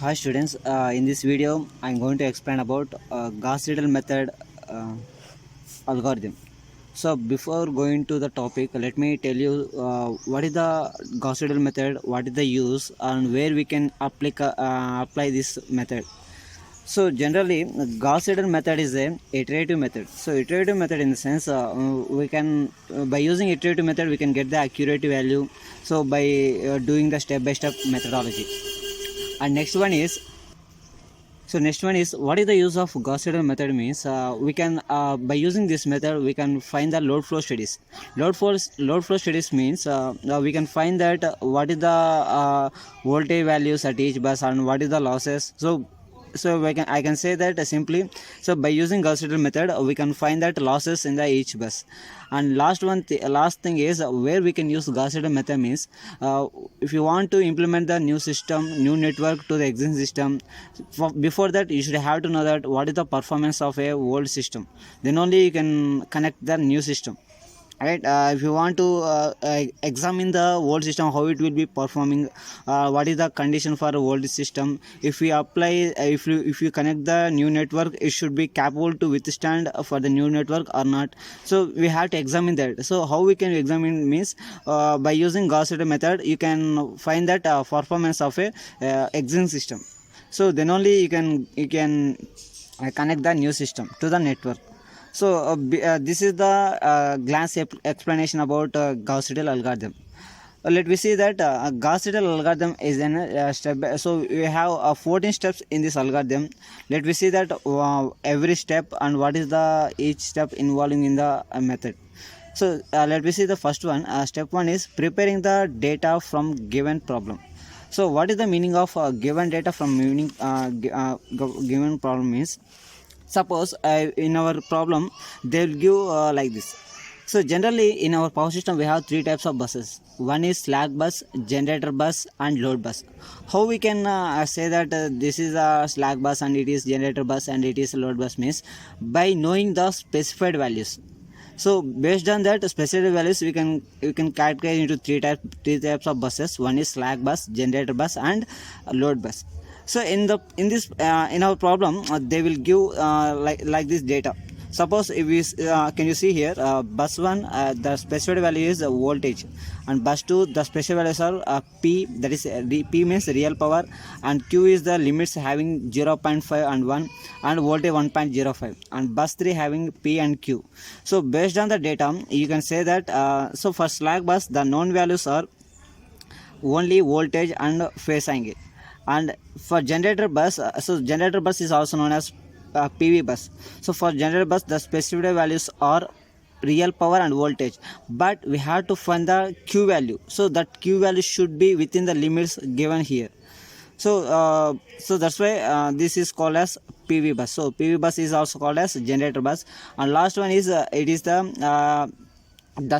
Hi students, in this video I am going to explain about Gauss-Seidel method uh, algorithm. So before going to the topic, let me tell you what is the Gauss-Seidel method, what is the use, and where we can apply this method. So generally, Gauss-Seidel method is a iterative method. So iterative method in the sense we can by using iterative method we can get the accurate value. So by doing the step-by-step methodology. And next one is what is the use of Gauss-Seidel method means we can by using this method we can find the load flow studies. Load flow studies means we can find that what is the voltage values at each bus and what is the losses. So I can say that simply. So by using Gauss-Seidel method we can find that losses in the each bus. And last thing is where we can use Gauss-Seidel method means if you want to implement the new network to the existing system, before that you should have to know that what is the performance of a old system, then only you can connect the new system, right? If you want to examine the old system, how it will be performing, what is the condition for old system, if we apply if you connect the new network, it should be capable to withstand for the new network or not. So we have to examine that. So how we can examine means by using Gauss-Seidel method you can find that performance of a existing system. So then only you can connect the new system to the network. So this is the glance explanation about Gauss-Seidel algorithm. Let me see that Gauss-Seidel algorithm is an step. So we have 14 steps in this algorithm. Let me see that every step and what is the each step involving in the method. So let me see the first one. Step 1 is preparing the data from given problem. So what is the meaning of given data from given problem means, suppose in our problem they will give like this. So generally in our power system we have three types of buses. One is slack bus, generator bus and load bus. How we can say that this is a slack bus and it is generator bus and it is a load bus means by knowing the specified values. So based on that specified values we can categorize into three types of buses. One is slack bus, generator bus and load bus. So in our problem they will give like this data. Suppose if we can you see here bus 1 the specified value is voltage, and bus 2 the special values are P, that is P means real power, and Q is the limits having 0.5 and 1 and voltage 1.05, and bus 3 having P and Q. So based on the data you can say that so for slack bus the known values are only voltage and phase angle. And for generator bus so generator bus is also known as PV bus. So for generator bus the specified values are real power and voltage, but we have to find the Q value. So that Q value should be within the limits given here. So that's why this is called as PV bus. So PV bus is also called as generator bus. And last one is it is the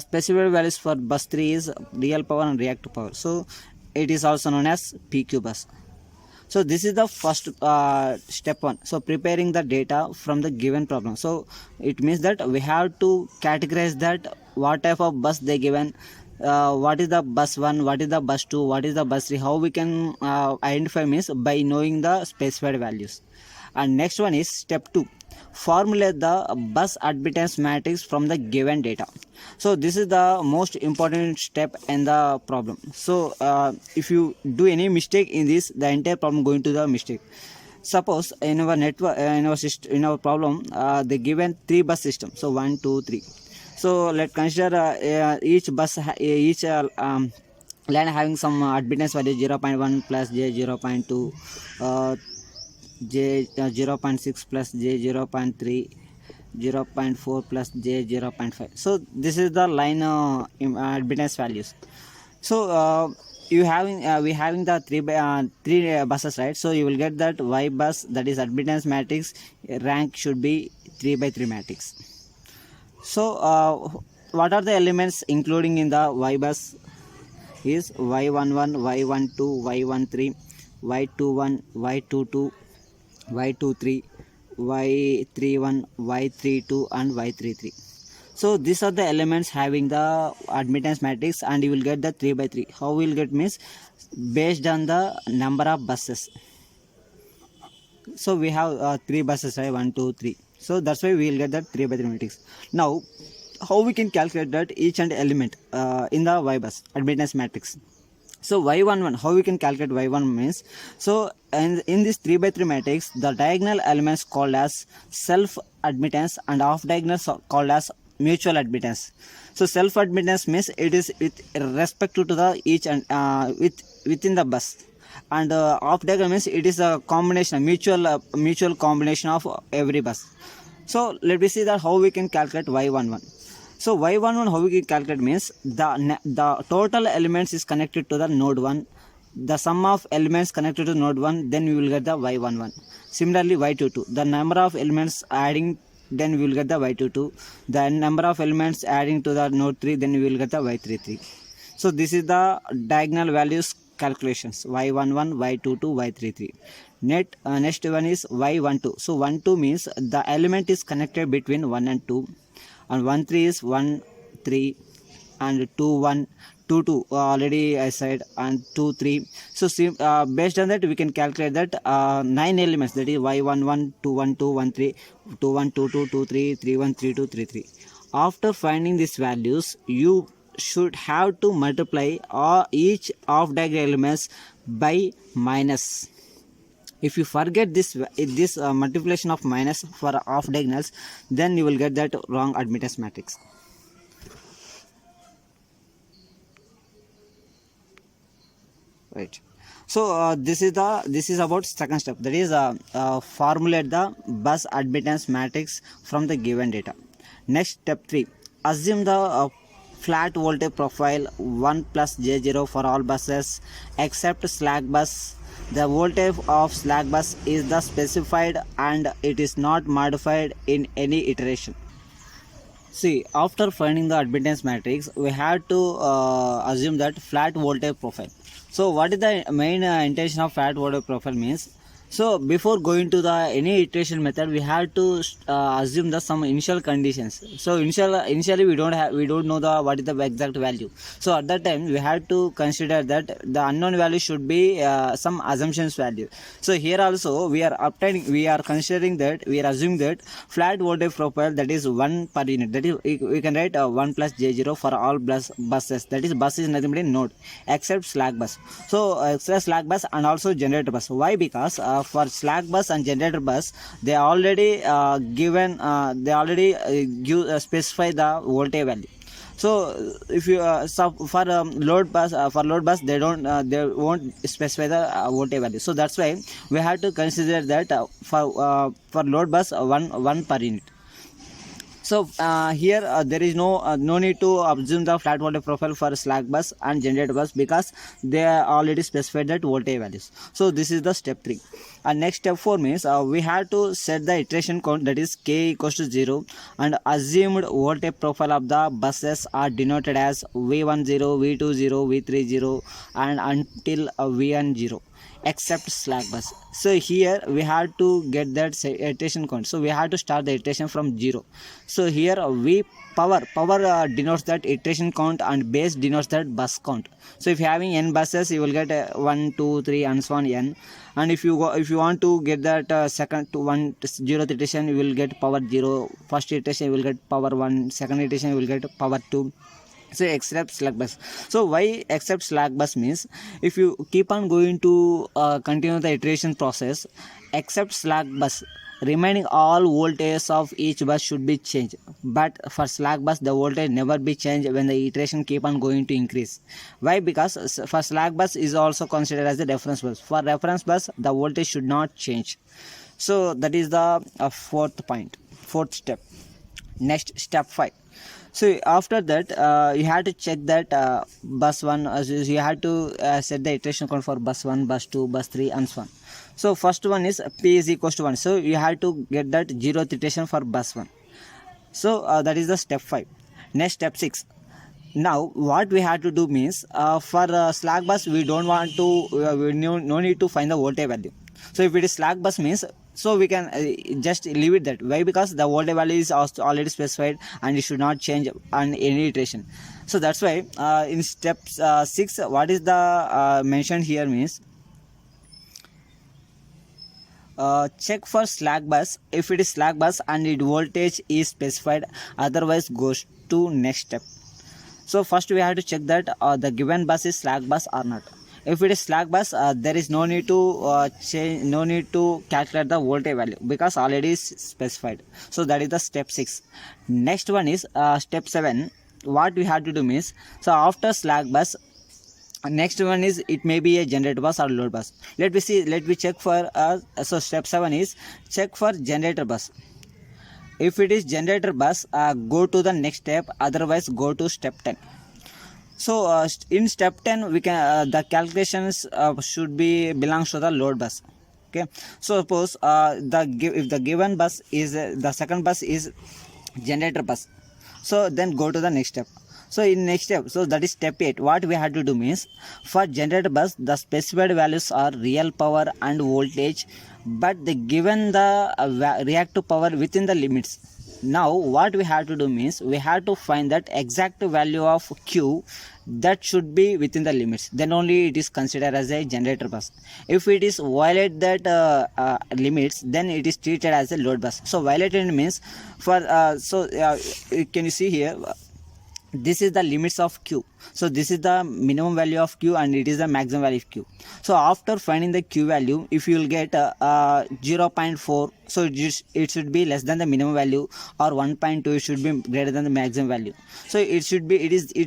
specified values for bus 3 is real power and reactive power. So it is also known as PQ bus. So this is the first step 1. So preparing the data from the given problem. So it means that we have to categorize that what type of bus they given, what is the bus 1, what is the bus 2, what is the bus 3. How we can identify means by knowing the specified values. And next one is step 2, formulate the bus admittance matrix from the given data. So this is the most important step in the problem. So if you do any mistake in this, the entire problem going to the mistake. Suppose in our network in our problem they given 3 bus system. So 1 2 3. So let's consider each bus each line having some admittance value 0.1 plus j 0.2 j 0.6 plus j 0.3 0.4 plus j 0.5. So this is the line admittance values. So we having the three buses, right? So you will get that y bus, that is admittance matrix, rank should be 3 by 3 matrix. So what are the elements including in the y bus is y11, y12, y13, y21, y22, y23, y31, y32 and y33. So these are the elements having the admittance matrix, and you will get the 3 by 3. How we will get means based on the number of buses. So we have three buses, right? 1, 2, 3. So that's why we will get that 3 by 3 matrix. Now, how we can calculate that each and element in the Y bus admittance matrix? So y11, how we can calculate y1 means, so in this 3 by 3 matrix, the diagonal elements called as self admittance and off diagonals called as mutual admittance. So self admittance means it is with respect to the each and within the bus, and off diagonal means it is a combination, mutual combination of every bus. So let me see that how we can calculate y11. So y11 how we can calculate means, the total elements is connected to the node 1, the sum of elements connected to node 1, then we will get the y11. Similarly y22, the number of elements adding, then we will get the y22. The number of elements adding to the node 3, then we will get the y33. So this is the diagonal values calculations, y11, y22, y33. Next one is y12. So 12 means the element is connected between 1 and 2, and 1 3 is 1 3, and 2 1 2 2 already I said, and 2 3. So based on that we can calculate that 9 elements, that is y11, 2 1 2 1 3, 2 1 2 2 2 3, 3 1 3 2 3 3. After finding these values, you should have to multiply each of diagonal elements by minus. If you forget this multiplication of minus for off diagonals, then you will get that wrong admittance matrix. Right. So this is about second step, that is formulate the bus admittance matrix from the given data. Next, step 3, assume the flat voltage profile 1 plus J0 for all buses except slack bus. The voltage of slack bus is the specified and it is not modified in any iteration. See, after finding the admittance matrix, we have to assume that flat voltage profile. So what is the main intention of flat voltage profile means? So before going to the any iteration method, we have to assume the some initial conditions. So initially we don't know the what is the exact value. So at that time we have to consider that the unknown value should be some assumptions value. So here also we are considering that, we are assuming that flat voltage profile, that is 1 per unit. That is we can write 1 plus J0 for all buses. That is bus is nothing but a node except slack bus. So except slack bus and also generator bus. Why? Because for slack bus and generator bus, they already specify the voltage value. So if you for load bus they won't specify the voltage value. So that's why we have to consider that for load bus 1 per unit. So here there is no need to assume the flat voltage profile for slack bus and generator bus, because they are already specified that voltage values. So this is the step 3. And next step 4 means we have to set the iteration count, that is k equals to 0, and assumed voltage profile of the buses are denoted as V10, V20, V30 and until V10 except slack bus. So here we have to get that iteration count. So we have to start the iteration from 0. So here power denotes that iteration count and base denotes that bus count. So if you having n buses, you will get 1 2 3 and so on n. And if you want to get that second to 0th iteration, you will get power 0. First iteration you will get power 1. Second iteration you will get power 2. So except slack bus. So why except slack bus means, if you keep on going to continue the iteration process, except slack bus, remaining all voltages of each bus should be changed. But for slack bus, the voltage never be changed when the iteration keep on going to increase. Why? Because for slack bus is also considered as the reference bus. For reference bus, the voltage should not change. So that is the fourth step. Next, step 5. So after that you have to check that bus 1, you have to set the iteration count for bus 1, bus 2, bus 3 and so on. So first one is p is equals to 1. So you have to get that 0th iteration for bus 1. So that is the step 5. Next, step 6. Now what we have to do means, for slack bus we don't want to no need to find the voltage value. So if it is slack bus means, so we can just leave it that way, because the voltage value is also already specified and it should not change on any iteration. So that's why in step 6 what is the mentioned here means, check for slack bus. If it is slack bus and its voltage is specified, otherwise goes to next step. So first we have to check that the given bus is slack bus or not. If it is slack bus, there is no need to change, no need to calculate the voltage value because already is specified. So that is the step 6. Next one is step 7. What we have to do means, so after slack bus, next one is it may be a generator bus or load bus. Let me check for so step 7 is check for generator bus. If it is generator bus, go to the next step, otherwise go to step 10. So in step 10 we can the calculations should be belongs to the load bus. Okay, so suppose if the given bus is the second bus is generator bus, so then go to the next step. So in next step, so that is step 8. What we have to do means, for generator bus the specified values are real power and voltage, but the given the reactive power within the limits. Now what we have to do means, we have to find that exact value of Q that should be within the limits, then only it is considered as a generator bus. If it is violate that limits, then it is treated as a load bus. So violated means, for can you see here, this is the limits of Q. So this is the minimum value of Q and it is the maximum value of Q. So after finding the Q value, if you will get 0.4, so it should be less than the minimum value, or 1.2 it should be greater than the maximum value. So it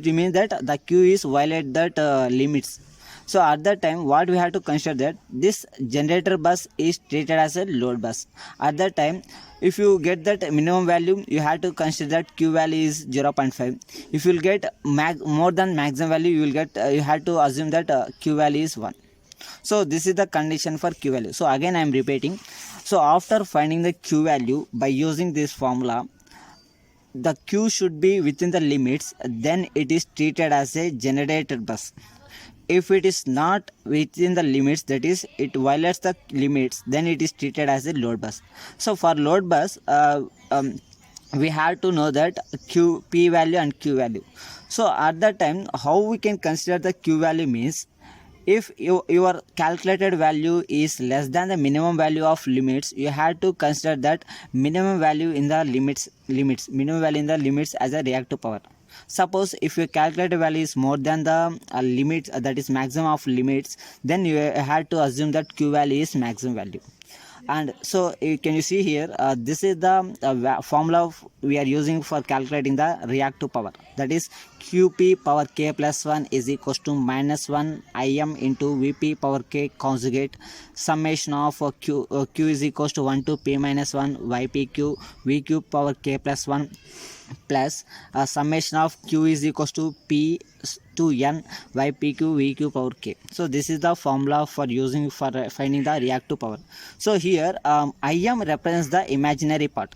means that the Q is violate that limits. So at that time what we have to consider that this generator bus is treated as a load bus. At that time, if you get that minimum value, you have to consider that Q value is 0.5. If you will get more than maximum value, you will get you have to assume that Q value is 1. So this is the condition for Q value. So again I am repeating. So after finding the Q value by using this formula, the Q should be within the limits, then it is treated as a generator bus. If it is not within the limits, that is it violates the limits, then it is treated as a load bus. So for load bus, we have to know that P value and Q value. So at that time, how we can consider the Q value means, if your calculated value is less than the minimum value of limits, you have to consider that minimum value in the limits minimum value in the limits as a reactive power. Suppose if your calculated value is more than the limits, that is maximum of limits, then you have to assume that Q value is maximum value. And so can you see here, this is the formula we are using for calculating the reactive power, that is Qp power k plus 1 is equals to minus 1 Im into Vp power k conjugate summation of Q is equals to 1 to p minus 1 Ypq Vq power k plus 1 plus summation of Q is equals to p to n Ypq Vq power k. So this is the formula for using for finding the reactive power. So here Im represents the imaginary part.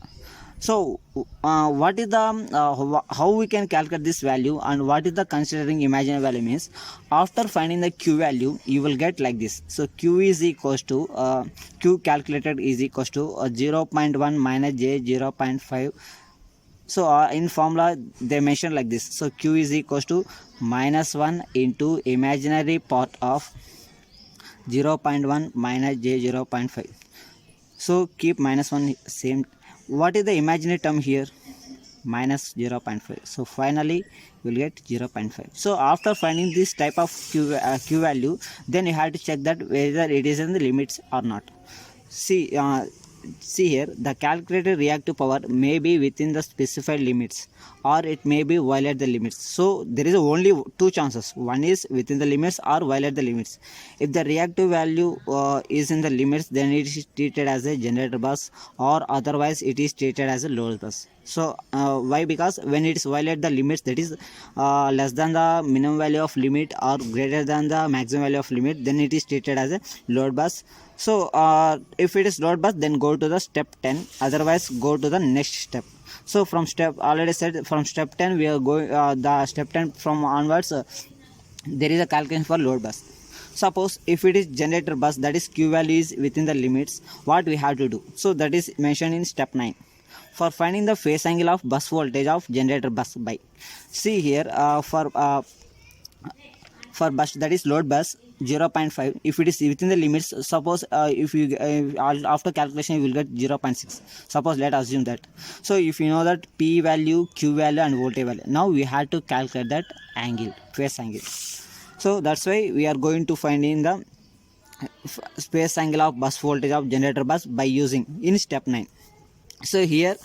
So what is the how we can calculate this value, and what is the considering imaginary value means, after finding the Q value you will get like this. So Q is equals to Q calculated is equals to 0.1 minus j 0.5. So in formula they mention like this. So Q is equals to minus 1 into imaginary part of 0.1 minus j 0.5. So keep minus 1 same. What is the imaginary term here? Minus 0.5. So finally you will get 0.5. So after finding this type of Q value, then you have to check that whether it is in the limits or not. See here, the calculated reactive power may be within the specified limits, or it may be violate the limits. So there is only two chances. One is within the limits or violate the limits. If the reactive value is in the limits, then it is treated as a generator bus, or otherwise it is treated as a load bus. So why? Because when it is violate the limits, that is less than the minimum value of limit or greater than the maximum value of limit, then it is treated as a load bus. So if it is load bus, then go to the step 10, otherwise go to the next step. So from step, already said, from step 10 we are going the step 10 from onwards, there is a calculation for load bus. Suppose if it is generator bus, that is Q value is within the limits, what we have to do? So that is mentioned in step 9. For finding the phase angle of bus voltage of generator bus by, see here, for for bus, that is load bus 0.5. If it is within the limits, suppose if you after calculation you will get 0.6, suppose let us assume that. So if you know that P value, Q value and voltage value, now we have to calculate that angle, phase angle. So that's why we are going to find in the phase angle of bus voltage of generator bus by using in step 9. So here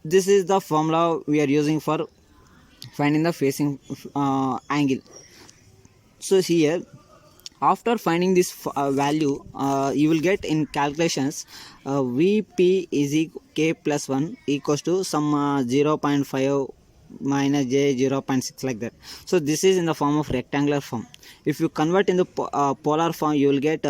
this is the formula we are using for finding the phasing angle. So here after finding this value, you will get in calculations Vp is k plus 1 equals to some 0.5 minus j 0.6 like that. So this is in the form of rectangular form. If you convert in the polar form, you will get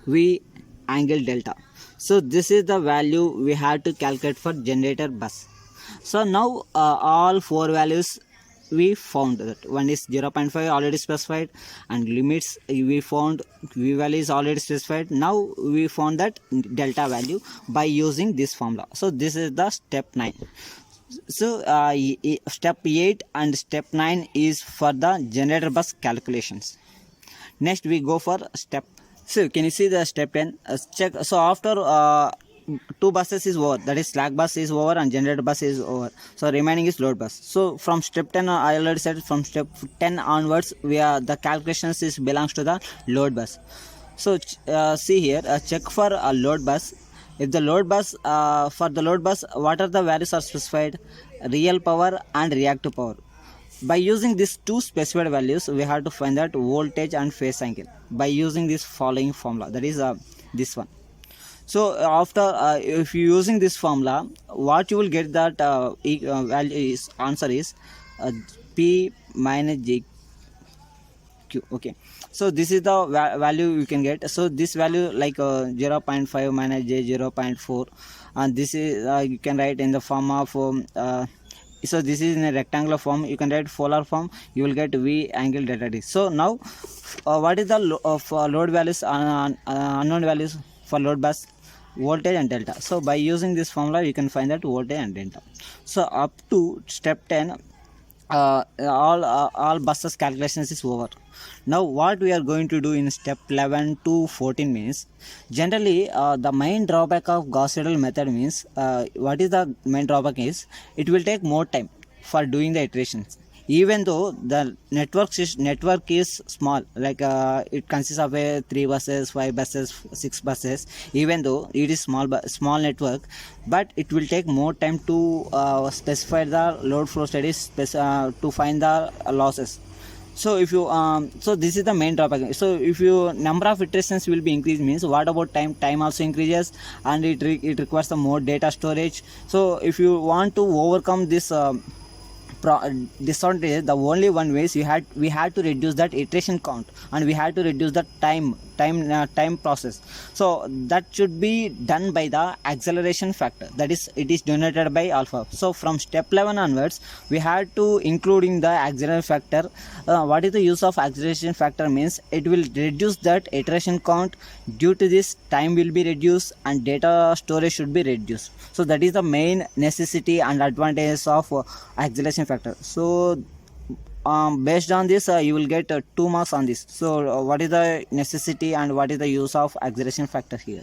V angle delta. So this is the value we have to calculate for generator bus. So now all four values we found. That one is 0.5 already specified, and limits we found, V value is already specified. Now we found that delta value by using this formula. So this is the step 9. So step 8 and step 9 is for the generator bus calculations. Next we go for step. So can you see the step 10? Check. So after two buses is over, that is slack bus is over and generator bus is over, so remaining is load bus. So from step 10, I already said from step 10 onwards we are the calculations is belongs to the load bus. So see here, check for a load bus. If the load bus for the load bus, what are the values are specified? Real power and reactive power. By using these two specified values, we have to find that voltage and phase angle by using this following formula, that is this one. So after if you using this formula, what you will get that value is answer is P minus J Q. Okay, so this is the value you can get. So this value like 0.5 minus J 0.4, and this is you can write in the form of so this is in a rectangular form. You can write polar form, you will get V angle delta D. So now what is the load values unknown values for load bus? Voltage and delta. So by using this formula you can find that voltage and delta. So up to step 10 all buses calculations is over. Now what we are going to do in step 11 to 14 means, generally the main drawback of Gauss-Seidel method means what is the main drawback is it will take more time for doing the iterations. Even though the network is small, like it consists of 3 buses, 5 buses, 6 buses, even though it is small network, but it will take more time to specify the load flow studies to find the losses. So if you so this is the main drawback. So if you number of iterations will be increased means, what about time also increases, and it requires the more data storage. So if you want to overcome this disadvantage, the only one way is we had to reduce that iteration count, and we had to reduce the time process. So that should be done by the acceleration factor, that is it is denoted by alpha. So from step 11 onwards we had to including the acceleration factor. What is the use of acceleration factor means, it will reduce that iteration count. Due to this, time will be reduced and data storage should be reduced. So that is the main necessity and advantage of acceleration factor. So based on this you will get 2 marks on this. So what is the necessity and what is the use of acceleration factor here?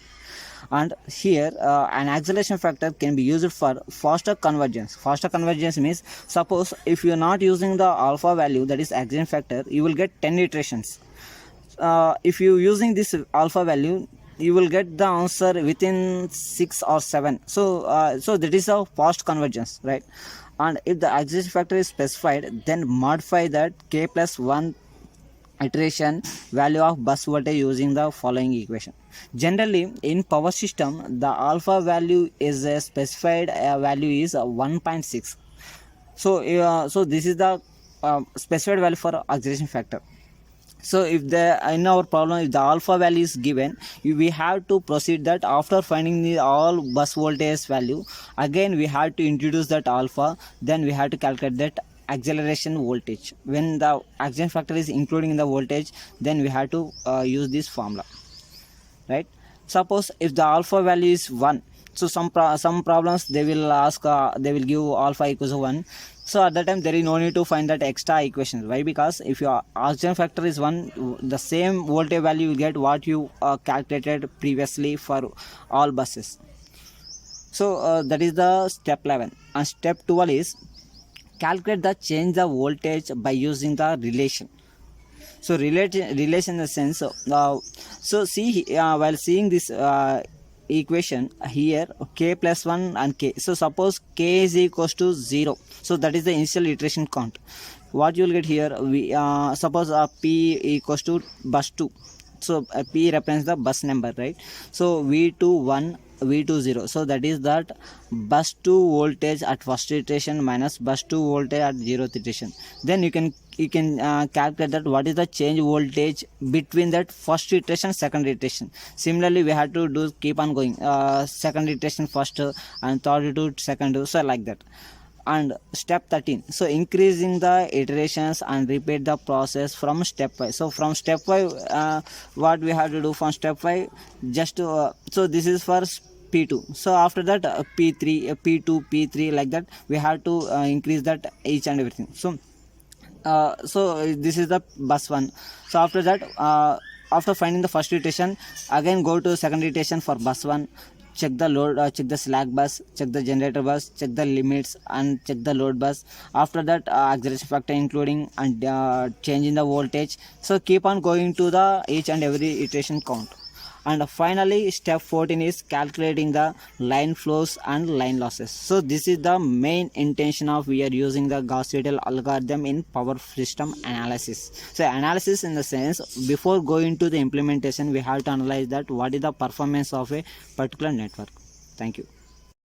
And here an acceleration factor can be used for faster convergence. Faster convergence means, suppose if you are not using the alpha value, that is acceleration factor, you will get 10 iterations. If you using this alpha value, you will get the answer within 6 or 7. So so that is a fast convergence, right? And if the acceleration factor is specified, then modify that k plus 1 iteration value of bus voltage using the following equation. Generally in power system, the alpha value is a specified value is 1.6. So so this is the specified value for acceleration factor. So if in our problem, if the alpha value is given, we have to proceed that after finding the all bus voltage value, again we have to introduce that alpha, then we have to calculate that acceleration voltage. When the acceleration factor is including in the voltage, then we have to use this formula, right? Suppose if the alpha value is 1, so some problems they will ask they will give alpha equals 1. So at that time there is no need to find that extra equations. Why? Because if your oxygen factor is 1, the same voltage value you get what you calculated previously for all buses. So that is the step 11. And step 12 is calculate the change the voltage by using the relation. So relation in the sense so see while seeing this equation here, k plus 1 and k. So suppose k is equals to 0, so that is the initial iteration count. What you will get here, we suppose p equals to bus 2. So p represents the bus number, right? So v21 v20, so that is that bus 2 voltage at first iteration minus bus 2 voltage at 0th iteration. Then you can calculate that what is the change voltage between that first iteration second iteration. Similarly we have to do keep on going, second iteration first and third to second, so like that. And step 13, so increasing the iterations and repeat the process from step 5. So from step 5 what we have to do from step 5, just so this is for p2. So after that p3 p2 p3 like that we have to increase that each and everything. So this is the bus 1. So after that after finding the first iteration, again go to second iteration for bus 1, check the load, check the slack bus, check the generator bus, check the limits and check the load bus. After that acceleration factor including and changing the voltage. So keep on going to the each and every iteration count. And finally step 14 is calculating the line flows and line losses. So this is the main intention of we are using the Gauss-Seidel algorithm in power system analysis. So analysis in the sense, before going to the implementation we have to analyze that what is the performance of a particular network. Thank you.